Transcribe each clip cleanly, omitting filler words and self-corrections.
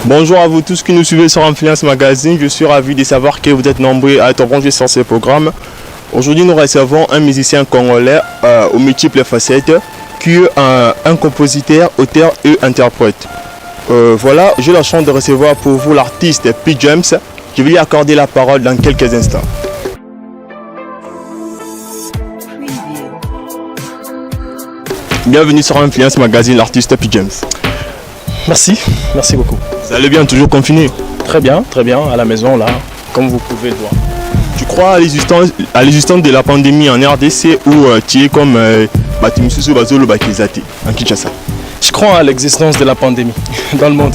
Bonjour à vous tous qui nous suivez sur Influence Magazine. Je suis ravi de savoir que vous êtes nombreux à être branchés sur ces programmes. Aujourd'hui, nous recevons un musicien congolais aux multiples facettes qui est un compositeur, auteur et interprète. Voilà, j'ai la chance de recevoir pour vous l'artiste P. James. Je vais lui accorder la parole dans quelques instants. Bienvenue sur Influence Magazine, l'artiste P. James. Merci beaucoup. Vous allez bien, toujours confiné? Très bien, à la maison là, comme vous pouvez le voir. Tu crois à l'existence de la pandémie en RDC ou tu es comme Batimisusu Bazolo Bakizati en Kinshasa? Je crois à l'existence de la pandémie dans le monde.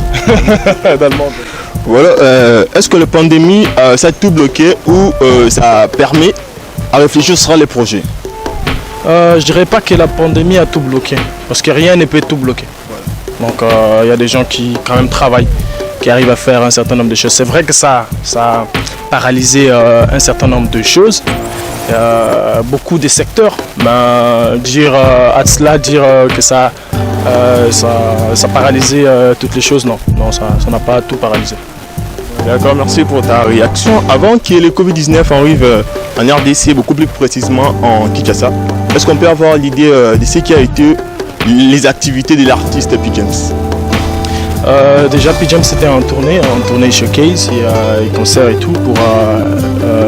Dans le monde. Voilà, est-ce que la pandémie ça a tout bloqué ou ça permet à réfléchir sur les projets? Je dirais pas que la pandémie a tout bloqué, parce que rien ne peut tout bloquer. Donc il y a des gens qui quand même travaillent, qui arrivent à faire un certain nombre de choses. C'est vrai que ça a paralysé un certain nombre de choses, beaucoup de secteurs. Dire que ça a paralysé toutes les choses, non, ça n'a pas tout paralysé. D'accord, merci pour ta réaction. Avant que le Covid-19 arrive en RDC, beaucoup plus précisément en Kinshasa, est-ce qu'on peut avoir l'idée de ce qui a été les activités de l'artiste P. James? Déjà P. James était en tournée showcase et concert et tout pour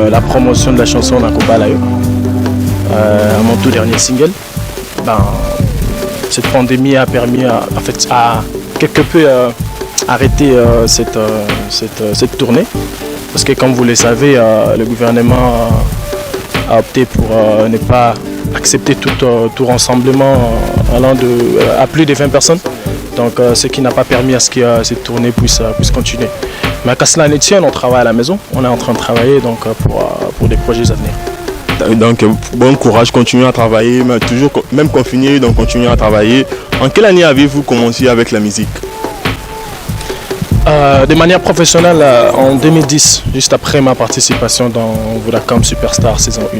la promotion de la chanson Nakoba Layo, mon tout dernier single. Cette pandémie a permis à quelque peu arrêter cette tournée, parce que comme vous le savez, le gouvernement a opté pour ne pas accepter tout rassemblement allant à plus de 20 personnes. Donc ce qui n'a pas permis à ce que cette tournée puisse continuer. Mais qu'à cela ne tienne, on travaille à la maison, on est en train de travailler donc, pour des projets à venir. Donc bon courage, continuez à travailler, toujours même confiné, donc continuez à travailler. En quelle année avez-vous commencé avec la musique? De manière professionnelle en 2010, juste après ma participation dans Vodacom Superstar saison 1.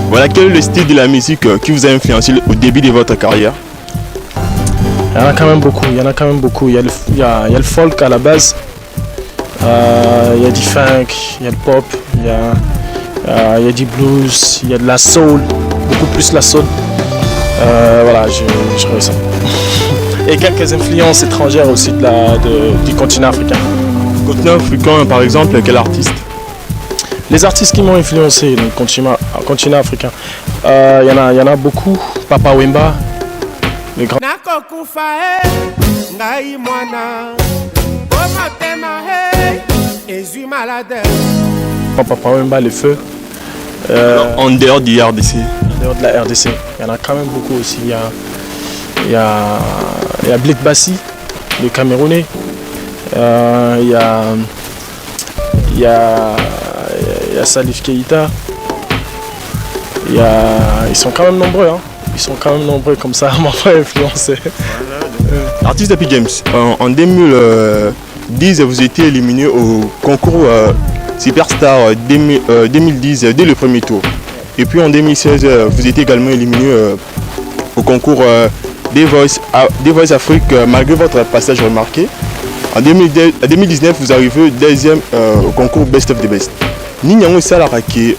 Voilà, quel est le style de la musique qui vous a influencé au début de votre carrière? Il y en a quand même beaucoup. Il y a le folk à la base, il y a du funk, il y a le pop, il y a du blues, il y a de la soul, beaucoup plus la soul. Voilà, je ressens. Et quelques influences étrangères aussi du continent africain. Continent africain, par exemple, quel artiste? Les artistes qui m'ont influencé dans le continent africain, il y en a beaucoup. Papa Wemba, le grand. Papa Wemba, les feux. En dehors du RDC. En dehors de la RDC, il y en a quand même beaucoup aussi. Il y a Blake Bassi, le Camerounais. Il y a Salif Keïta. Ils sont quand même nombreux, hein. Ils sont quand même nombreux comme ça à m'avoir influencé. Artiste P. James, en 2010, vous étiez éliminé au concours Superstar 2010 dès le premier tour. Et puis en 2016, vous étiez également éliminé au concours des Voice Afrique malgré votre passage remarqué. En 2019, vous arrivez deuxième au concours Best of the Best. Nignan Salara qui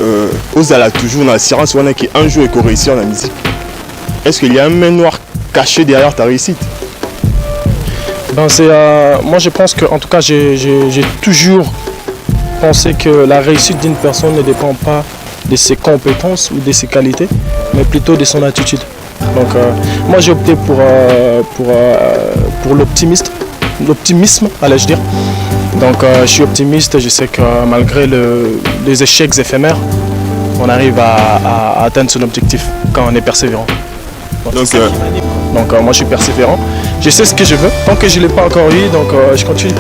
osala toujours dans la science, on a qui un jour et réussi en la musique. Est-ce qu'il y a un main noir caché derrière ta réussite? Moi je pense que en tout cas j'ai toujours pensé que la réussite d'une personne ne dépend pas de ses compétences ou de ses qualités, mais plutôt de son attitude. Donc moi j'ai opté pour l'optimisme, allais-je dire. Donc je suis optimiste, je sais que malgré les échecs éphémères, on arrive à atteindre son objectif quand on est persévérant. Donc moi je suis persévérant, je sais ce que je veux, tant que je ne l'ai pas encore eu, donc je continue.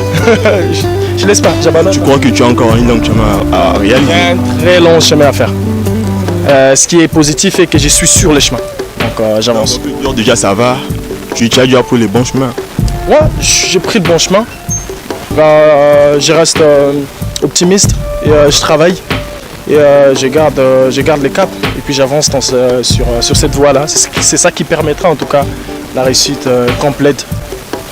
je laisse pas, j'abandonne. Tu crois que tu as encore un long chemin à réaliser? Il y a un très long chemin à faire. Ce qui est positif est que je suis sur le chemin, donc j'avance. Déjà ça va, tu as déjà pris le bon chemin. Ouais, j'ai pris le bon chemin. Je reste optimiste et je travaille et je garde les caps et puis j'avance sur cette voie-là. C'est ça qui permettra en tout cas la réussite complète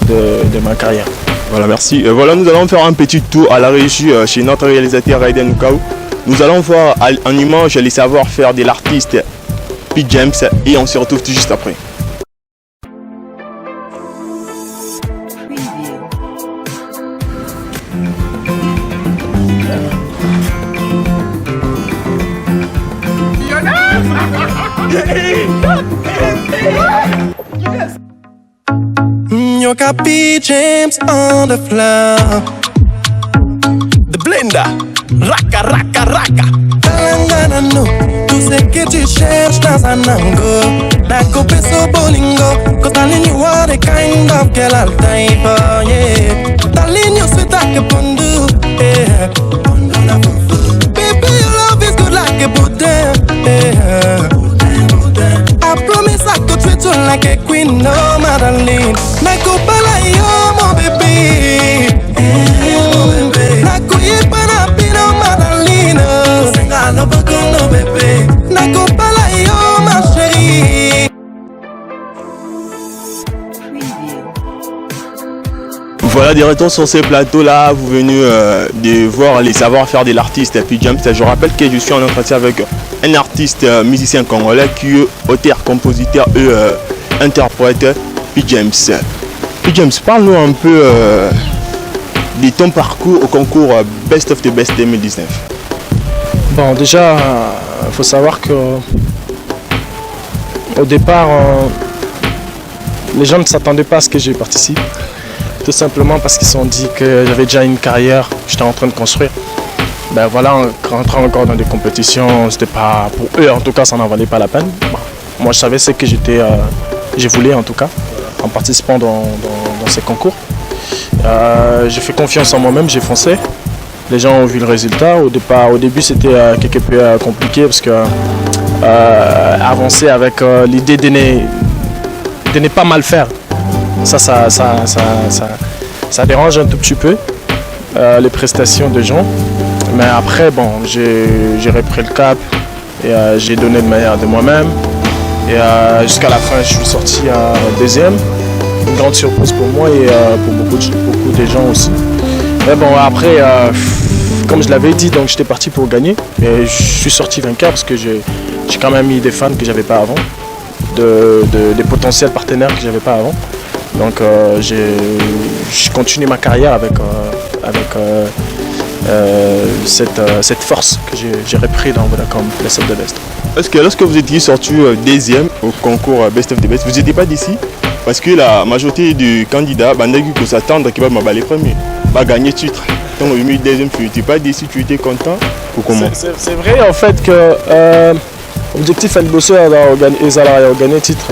de ma carrière. Voilà, merci. Voilà, nous allons faire un petit tour à la régie chez notre réalisateur Raiden Nukaou. Nous allons voir en image les savoir-faire de l'artiste P. James et on se retrouve tout juste après. You got P. James on the floor. The blender, raka raka raka. Talangana no, tu sais que tu cherches dans un angle. La coupe so bolingo, cause darling you are the kind of girl I'll die for, yeah. Darling you sweet like a bundu, yeah. Baby your love is good like a Buddha, yeah. I promise I could treat you like a queen, no Madeline. Nakupala yo mo baby, nakuyipa na pino Madeline. Senga no bokono baby, nakupala yo ma chérie. Voilà, des retours sur ce plateau-là. Vous venez de voir les savoir-faire de l'artiste P. James. Je rappelle que je suis en entretien avec un artiste musicien congolais qui est auteur, compositeur et interprète P. James. P. James, parle-nous un peu de ton parcours au concours Best of the Best 2019. Bon, déjà, il faut savoir que au départ, les gens ne s'attendaient pas à ce que je participe. Tout simplement parce qu'ils se sont dit que j'avais déjà une carrière que j'étais en train de construire. Ben voilà, rentrer encore dans des compétitions, c'était pas pour eux en tout cas, ça n'en valait pas la peine. Bon, moi je savais ce que je voulais en tout cas, en participant dans ces concours. J'ai fait confiance en moi-même, j'ai foncé. Les gens ont vu le résultat. Au début c'était quelque peu compliqué parce que avancer avec l'idée de ne pas mal faire. Ça dérange un tout petit peu les prestations des gens. Mais après, bon, j'ai repris le cap et j'ai donné le meilleur de moi-même. Et jusqu'à la fin, je suis sorti deuxième. Une grande surprise pour moi et pour beaucoup de gens aussi. Mais bon, après, comme je l'avais dit, donc j'étais parti pour gagner. Et je suis sorti vainqueur parce que j'ai quand même eu des fans que j'avais pas avant, des potentiels partenaires que j'avais pas avant. Donc je continue ma carrière avec cette force que j'ai repris dans Vodacom Best of the Best. Est-ce que lorsque vous étiez sorti deuxième au concours Best of the Best, vous n'étiez pas d'ici? Parce que la majorité des candidats, il s'attendre qu'il va m'abaler premier, va gagner titre. Donc au milieu deuxième, tu n'étais pas d'ici, tu étais content ou comment? C'est vrai en fait que l'objectif est de bosser à gagner titre.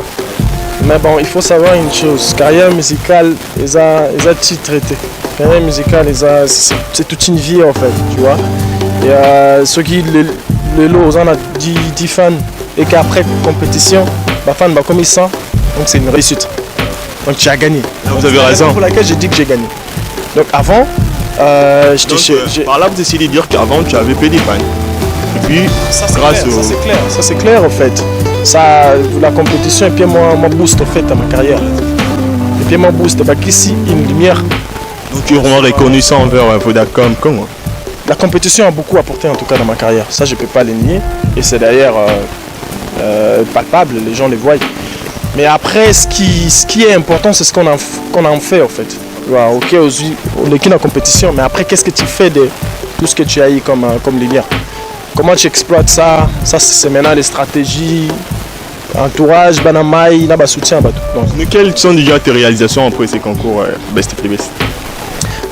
Mais bon, il faut savoir une chose, carrière musicale, ils ont titre été. Carrière musicale, c'est toute une vie en fait, tu vois. Et ceux qui le lot, on a 10 fans et qu'après compétition, ma fan comme ils sont, donc c'est une réussite. Donc tu as gagné. Vous avez raison. C'est pour laquelle j'ai dit que j'ai gagné. Donc avant, par là vous essayez de dire qu'avant tu avais payé des fans. Et puis ça c'est clair en fait. La compétition et puis moi boost en fait à ma carrière. Et puis moi boost qu'ici une lumière. Donc tu es vraiment reconnaissant envers Vodacom comment? La compétition a beaucoup apporté en tout cas dans ma carrière. Ça je peux pas le nier. Et c'est d'ailleurs palpable, les gens les voient. Mais après ce qui est important c'est ce qu'on en fait en fait. Ok, on est qu'une compétition, mais après qu'est-ce que tu fais de tout ce que tu as eu comme lumière? Comment tu exploites ça? Ça c'est maintenant les stratégies entourage, banamai, n'a pas soutien. Donc. Mais quelles sont déjà tes réalisations après ces concours Best of the Best?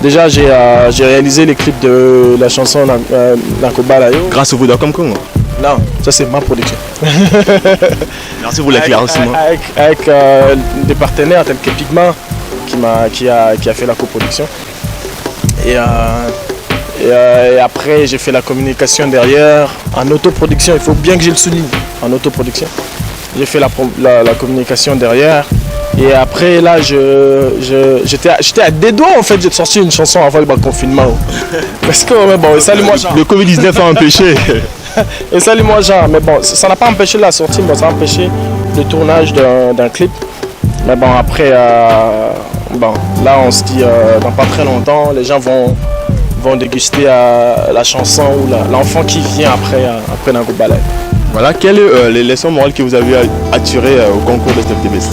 Déjà, j'ai réalisé les clips de la chanson Nakobalayo. Grâce au Vodacom Congo? Non, ça c'est ma production. Merci pour l'éclaircissement. Avec des partenaires tels que Pigma qui a fait la coproduction. Et après j'ai fait la communication derrière en autoproduction, il faut bien que je le souligne, en autoproduction. J'ai fait la communication derrière. Et après là j'étais à des doigts en fait de sortir une chanson avant le confinement. Parce que bon, salut-moi Jean. Le Covid-19 a empêché. Et salut-moi Jean, mais bon, ça n'a pas empêché la sortie, mais ça a empêché le tournage d'un clip. Mais bon, après, bon, là on se dit dans pas très longtemps, les gens vont déguster la chanson ou l'enfant qui vient après Nakobalayo. Voilà, quelle est les leçons morales que vous avez attirées au concours Best of the Best?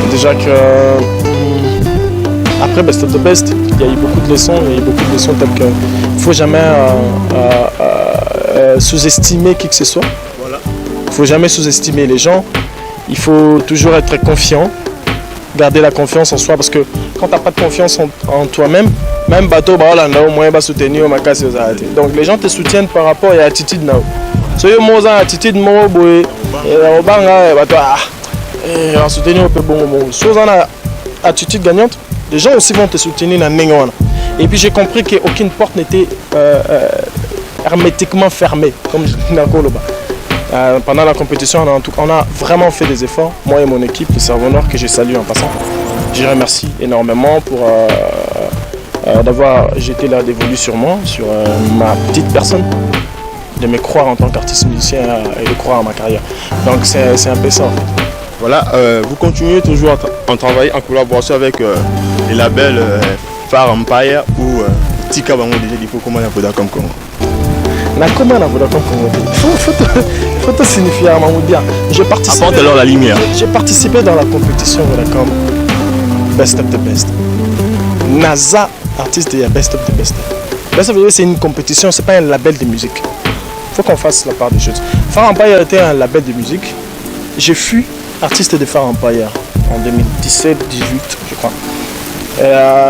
Déjà que après Best of the Best, il y a eu beaucoup de leçons, telles que il ne faut jamais sous-estimer qui que ce soit. Voilà. Il ne faut jamais sous-estimer les gens. Il faut toujours être confiant, garder la confiance en soi, parce que quand tu n'as pas de confiance en toi-même, même bateau, au moins va soutenir ma casse. Donc les gens te soutiennent par rapport à l'attitude. Si tu as attitude, soutenir si on a attitude gagnante, les gens aussi vont te soutenir. Et puis j'ai compris qu'aucune porte n'était hermétiquement fermée, comme pendant la compétition, on a vraiment fait des efforts, moi et mon équipe, le Cerveau Noir, que je salue en passant. Je remercie énormément pour d'avoir jeté la dévolue sur moi, sur ma petite personne, de me croire en tant qu'artiste musicien et de croire en ma carrière. Donc c'est un peu ça en fait. Voilà, vous continuez toujours à travailler en collaboration avec les labels Far Empire ou Tika Bango déjà il faut comment la Vodacom Congo. Nakoma na Vodacom Congo. Faut te signifier à Mamoudia. Apporte alors la lumière. J'ai participé dans la compétition Vodacom Best of the Best. NASA artiste de Best of the Best. Best of the Best c'est une compétition, c'est pas un label de musique. Faut qu'on fasse la part des choses. Far Empire était un label de musique. Je fus artiste de Far Empire en 2017-18 je crois.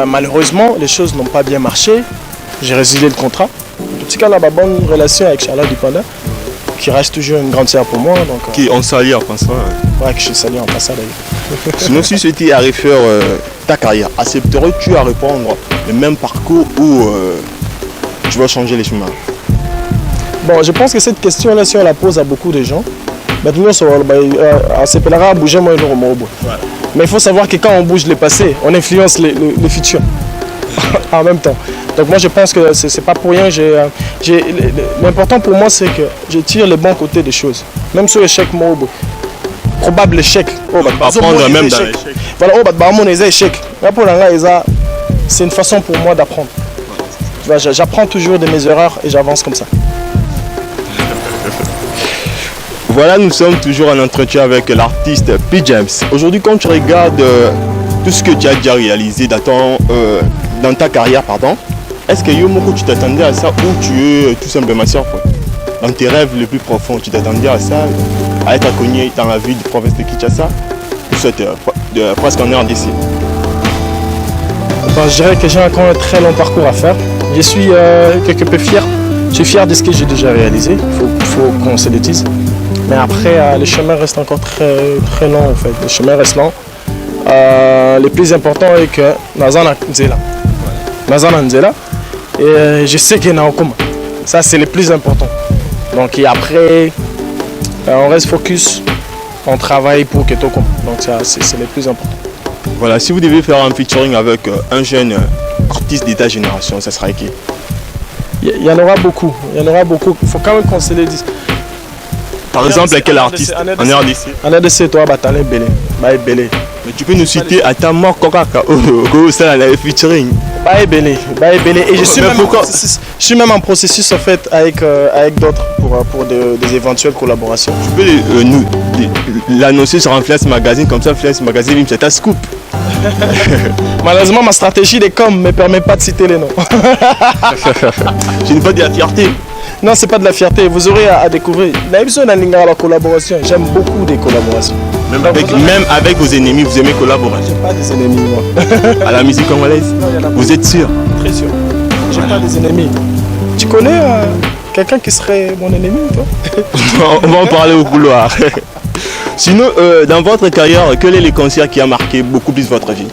Malheureusement les choses n'ont pas bien marché. J'ai résilié le contrat. En tout cas, là, ma bonne relation avec Charlotte Dupanda, qui reste toujours une grande sœur pour moi. Donc, qui on salue en passant. Ouais, que je salue en passant d'ailleurs. Sinon, si c'était à refaire ta carrière, accepterais-tu à répondre le même parcours ou tu vas changer les chemins? Bon, je pense que cette question-là, si on la pose à beaucoup de gens, maintenant, on s'appellera à bouger moi et le romo. Mais il faut savoir que quand on bouge le passé, on influence le futur en même temps. Donc moi je pense que c'est pas pour rien. L'important pour moi c'est que je tire le bon côté des choses. Même sur l'échec, probable échec. Apprendre même dans l'échec. Voilà, c'est une façon pour moi d'apprendre. J'apprends toujours de mes erreurs et j'avance comme ça. Voilà, nous sommes toujours en entretien avec l'artiste P. James. Aujourd'hui, quand tu regardes tout ce que tu as déjà réalisé dans ta carrière, est-ce que Yomoko, tu t'attendais à ça ou tu es tout simplement surpris? Dans tes rêves les plus profonds, tu t'attendais à ça, à être connu dans la ville de province de Kinshasa ou soit presque en RDC? Je dirais que j'ai encore un très long parcours à faire. Je suis quelque peu fier. Je suis fier de ce que j'ai déjà réalisé. Il faut qu'on se le dise. Mais après, le chemin reste encore très, très long en fait. Le chemin reste long. Le plus important est que Nazana Nzela. Nazana Nzela. Et je sais qu'il y en a encore. Ça, c'est le plus important. Donc, et après, on reste focus. On travaille pour que tout comme. Donc, ça, c'est le plus important. Voilà, si vous devez faire un featuring avec un jeune artiste de ta génération, ça sera qui? Il y en aura beaucoup. Il y en aura beaucoup. Il faut quand même qu'on se le dise. Par exemple, quel artiste en RDC? En RDC, toi, Batalé Belé. Mais tu peux nous citer à ta mort Kokaka au sein de la featuring. Baye Belé. Et je suis même en processus en fait avec d'autres pour des éventuelles collaborations. Tu peux nous l'annoncer sur un Flash Magazine, comme ça Flash Magazine, c'est ta scoop. Malheureusement, ma stratégie de com ne me permet pas de citer les noms. Je n'ai pas de la fierté. Non, c'est pas de la fierté. Vous aurez à découvrir. La collaboration. J'aime beaucoup des collaborations. Même avec vos ennemis, vous aimez collaborer. J'ai pas des ennemis, moi. À la musique congolaise, vous êtes sûr? Très sûr. J'ai pas des ennemis. Tu connais quelqu'un qui serait mon ennemi, toi? On va en parler au couloir. Sinon, dans votre carrière, quel est le concert qui a marqué beaucoup plus votre vie?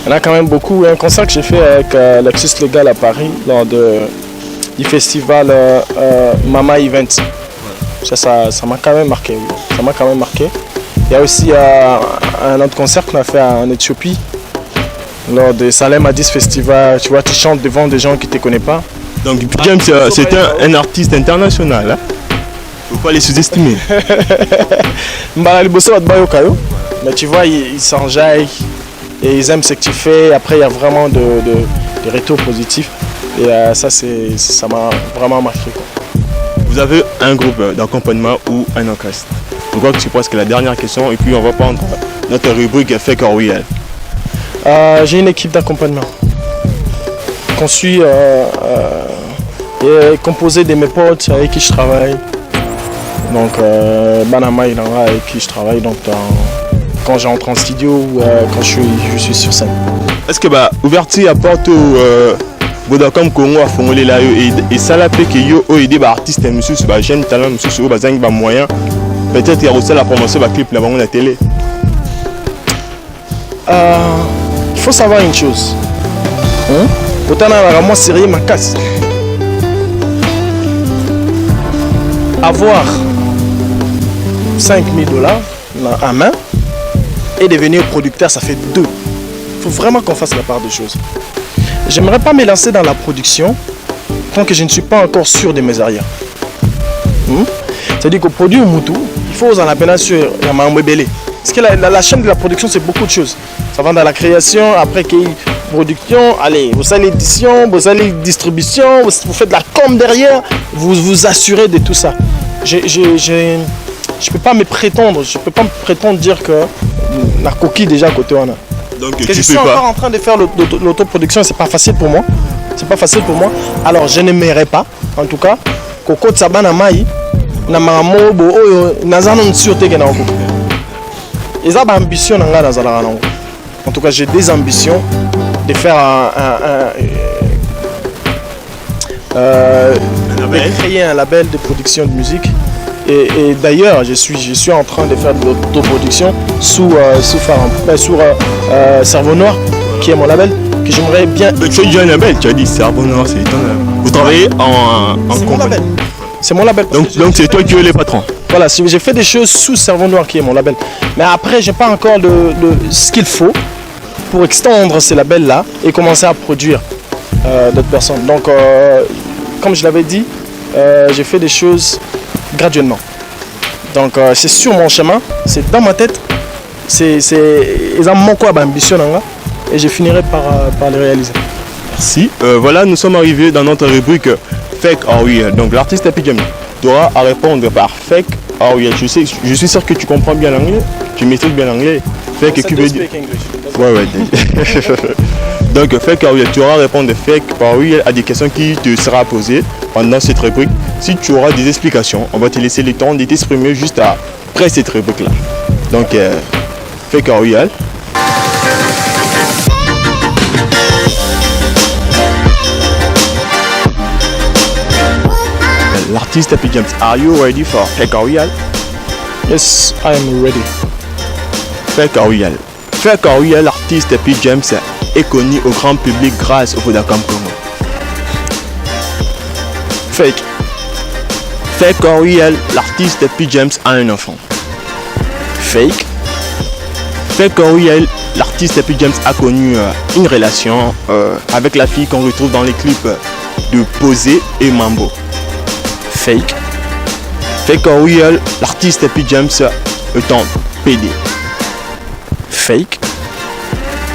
Il y en a quand même beaucoup. Un concert que j'ai fait avec Lexus Legal à Paris lors du festival Mama Event. Ça m'a quand même marqué. Oui. Ça m'a quand même marqué. Il y a aussi un autre concert qu'on a fait en Éthiopie lors de Salem Addis Festival. Tu vois, tu chantes devant des gens qui ne te connaissent pas. Donc James, c'est un artiste international. Hein? Il ne faut pas les sous-estimer. Mais tu vois, ils s'enjaillent et ils aiment ce que tu fais. Après, il y a vraiment des retours positifs. Et ça m'a vraiment marqué. Quoi. Vous avez un groupe d'accompagnement ou un orchestre? Je crois que c'est presque la dernière question. Et puis on va prendre notre rubrique Fake or Real. J'ai une équipe d'accompagnement conçue et composée de mes potes avec qui je travaille. Donc, Banama il en a avec qui je travaille donc, quand j'entre en studio ou quand je suis sur scène. Est-ce que ouverture apporte Vodacom Congo a formulé là et ça l'a fait que yo aider artistes monsieur sur jeune talent monsieur sur bazang moyen peut-être il y a aussi la promotion de clip là dans la télé. Il faut savoir une chose. Autant vraiment sérieux ma casse. Avoir 5 000 $ à main et devenir producteur, ça fait 2. Il faut vraiment qu'on fasse la part des choses. J'aimerais pas me lancer dans la production tant que je ne suis pas encore sûr de mes arrières. C'est-à-dire qu'au produit au Moutou, il faut en appeler sur Yamambébélé. Parce que la chaîne de la production, c'est beaucoup de choses. Ça va dans la création, après qu'il y ait production, allez, vous allez l'édition, vous allez la distribution, vous faites de la com derrière, vous vous assurez de tout ça. Je peux pas me prétendre dire que la coquille déjà à côté on a. Donc parce que je suis encore en train de faire l'autoproduction, c'est pas facile pour moi. C'est pas facile pour moi. Alors je n'aimerais pas, en tout cas, Coco Tsabana Mai, na mamobo oyo nazana sûreté que na oko. Et ça ambition nga nazala na. En tout cas, j'ai des ambitions de faire de créer un label de production de musique. Et d'ailleurs, je suis en train de faire de l'autoproduction sous Cerveau Noir, qui est mon label, que j'aimerais bien. Tu as déjà un label, tu as dit Cerveau Noir, c'est ton label. Vous travaillez en compagnie. C'est mon label. Donc c'est toi qui es le patron. Voilà, j'ai fait des choses sous Cerveau Noir, qui est mon label. Mais après, j'ai pas encore ce qu'il faut pour extendre ces labels-là et commencer à produire d'autres personnes. Donc, comme je l'avais dit, j'ai fait des choses graduellement. Donc c'est sur mon chemin, c'est dans ma tête, c'est ambition et je finirai par le réaliser. Merci. Voilà, nous sommes arrivés dans notre rubrique Fake or Real. Donc l'artiste Epidemic, tu auras à répondre par Fake or Real. Je suis sûr que tu comprends bien l'anglais, tu maîtrises bien l'anglais. Fake, que veut dire? Ouais. Donc Fake or Real, tu auras à répondre Fake or Real à des questions qui te seront posées pendant cette rubrique. Si tu auras des explications, on va te laisser le temps de t'exprimer juste après cette rubrique là. Donc Fake or Real. L'artiste Epi James, are you ready for Fake or Real? Yes, I am ready. Fake or Real. Fake or Real, l'artiste Epi James est connu au grand public grâce au Vodacom Congo. Fake. Fake or Real, l'artiste Epi James a un enfant. Fake. Fake or Real, l'artiste Epi James a connu une relation avec la fille qu'on retrouve dans les clips de Posé et Mambo. Fake. Fake or Real, l'artiste Epi James est en PD. Fake.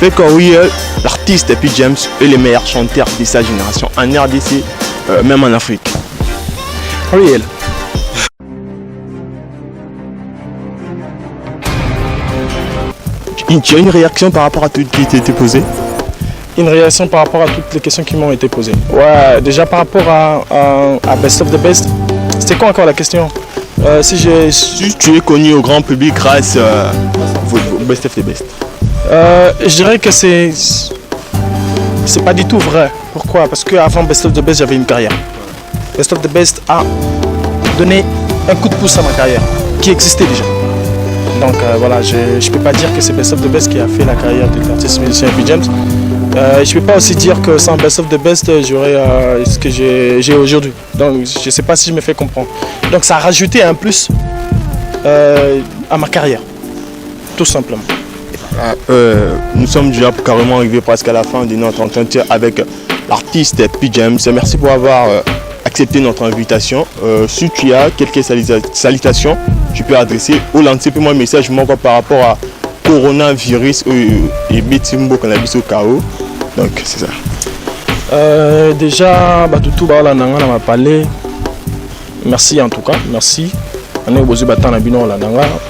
Fake or Real, l'artiste Epi James est le meilleur chanteur de sa génération en RDC, même en Afrique. Real. Tu as une réaction par rapport à tout ce qui t'a été posé? une réaction par rapport à toutes les questions qui m'ont été posées. Ouais, déjà par rapport à Best of the Best, c'était quoi encore la question? Si tu es connu au grand public grâce au Best of the Best. Je dirais que c'est pas du tout vrai. Pourquoi? Parce qu'avant Best of the Best, j'avais une carrière. Best of the Best a donné un coup de pouce à ma carrière, qui existait déjà. Donc voilà, je ne peux pas dire que c'est Best of the Best qui a fait la carrière de l'artiste musicien P. James. Je ne peux pas aussi dire que sans Best of the Best, j'aurais ce que j'ai aujourd'hui. Donc je ne sais pas si je me fais comprendre. Donc ça a rajouté un plus à ma carrière, tout simplement. Nous sommes déjà carrément arrivés presque à la fin de notre entretien avec l'artiste P. James. Merci pour avoir accepté notre invitation. Si tu as quelques salutations, tu peux adresser au lancement un message par rapport à coronavirus et Betimbo cannabis au chaos. Donc c'est ça. Déjà, tout on m'a parlé. Merci en tout cas, merci.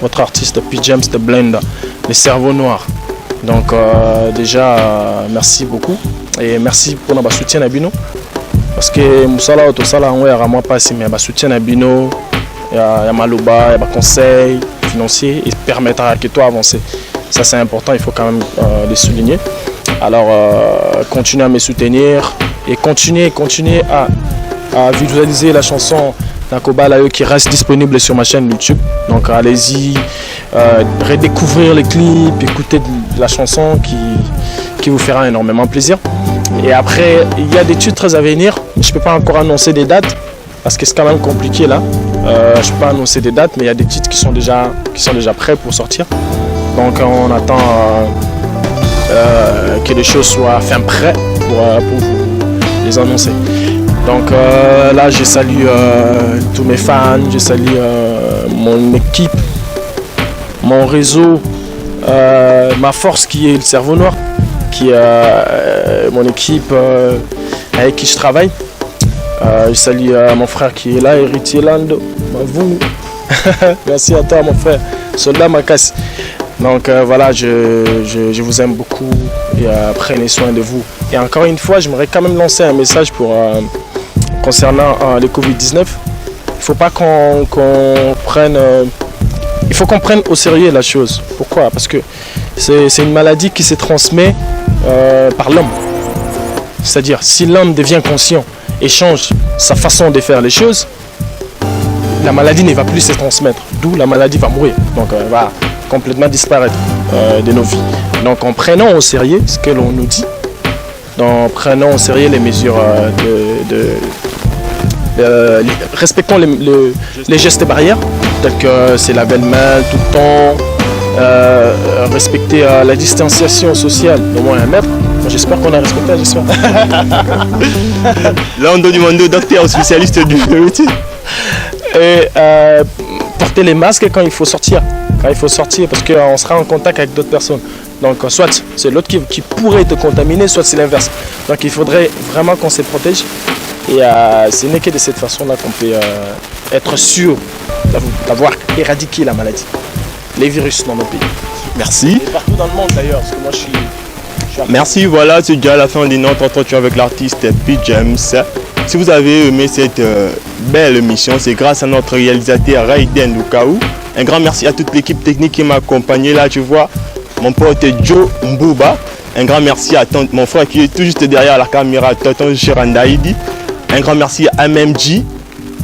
Votre artiste P. James The Blender, les cerveaux noirs. Donc déjà merci beaucoup et merci pour notre soutien à Bino. Parce que Moussala Otosala on est moi pas si mais soutien à Bino, il y a Maloba, il y a conseil financier et permettra que toi avancer. Ça c'est important, il faut quand même les souligner. Alors continuez à me soutenir et continuez à visualiser la chanson Nakoba Layo qui reste disponible sur ma chaîne YouTube. Donc allez-y, redécouvrir les clips, écouter la chanson qui vous fera énormément plaisir. Et après, il y a des titres à venir, mais je ne peux pas encore annoncer des dates parce que c'est quand même compliqué là. Je ne peux pas annoncer des dates, mais il y a des titres qui sont déjà prêts pour sortir. Donc on attend que les choses soient prêtes pour vous les annoncer. Donc là, je salue tous mes fans, je salue mon équipe, mon réseau, ma force qui est le cerveau noir, qui est mon équipe avec qui je travaille. Je salue mon frère qui est là, Héritier Lando, vous. Merci à toi mon frère, Soldat Makassi. Donc voilà, je vous aime beaucoup et prenez soin de vous. Et encore une fois, j'aimerais quand même lancer un message concernant le Covid-19. Il ne faut pas qu'on prenne... il faut qu'on prenne au sérieux la chose. Pourquoi? Parce que c'est une maladie qui se transmet par l'homme. C'est-à-dire, si l'homme devient conscient et change sa façon de faire les choses, la maladie ne va plus se transmettre. D'où la maladie va mourir. Donc va complètement disparaître de nos vies. Donc en prenant au sérieux ce que l'on nous dit, en prenant au sérieux les mesures respectons les gestes barrières, tels que c'est laver les mains tout le temps, respecter la distanciation sociale d'au moins 1 mètre. J'espère qu'on a respecté, j'espère. Là on doit demander au docteur, au spécialiste du métier. Et porter les masques quand il faut sortir. Quand il faut sortir, parce qu'on sera en contact avec d'autres personnes. Donc soit c'est l'autre qui pourrait te contaminer, soit c'est l'inverse. Donc il faudrait vraiment qu'on se protège. Et ce n'est que de cette façon-là qu'on peut être sûr d'avoir éradiqué la maladie, les virus dans nos pays. Merci. Et partout dans le monde d'ailleurs, parce que moi je suis Merci, voilà, c'est déjà la fin de notre entretien avec l'artiste P. James. Si vous avez aimé cette belle émission, c'est grâce à notre réalisateur Raiden Lukaou. Un grand merci à toute l'équipe technique qui m'a accompagné. Là, tu vois, mon pote Joe Mbouba. Un grand merci à mon frère qui est tout juste derrière la caméra, Tonton Chirandaïdi. Un grand merci à MMG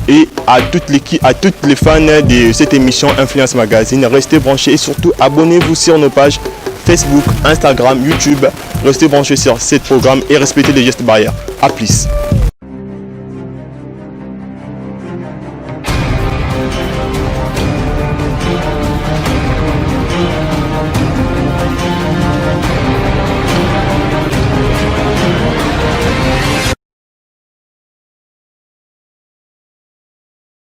et à toute l'équipe, à toutes les fans de cette émission Influence Magazine. Restez branchés et surtout abonnez-vous sur nos pages Facebook, Instagram, YouTube. Restez branchés sur ce programme et respectez les gestes barrières. A plus.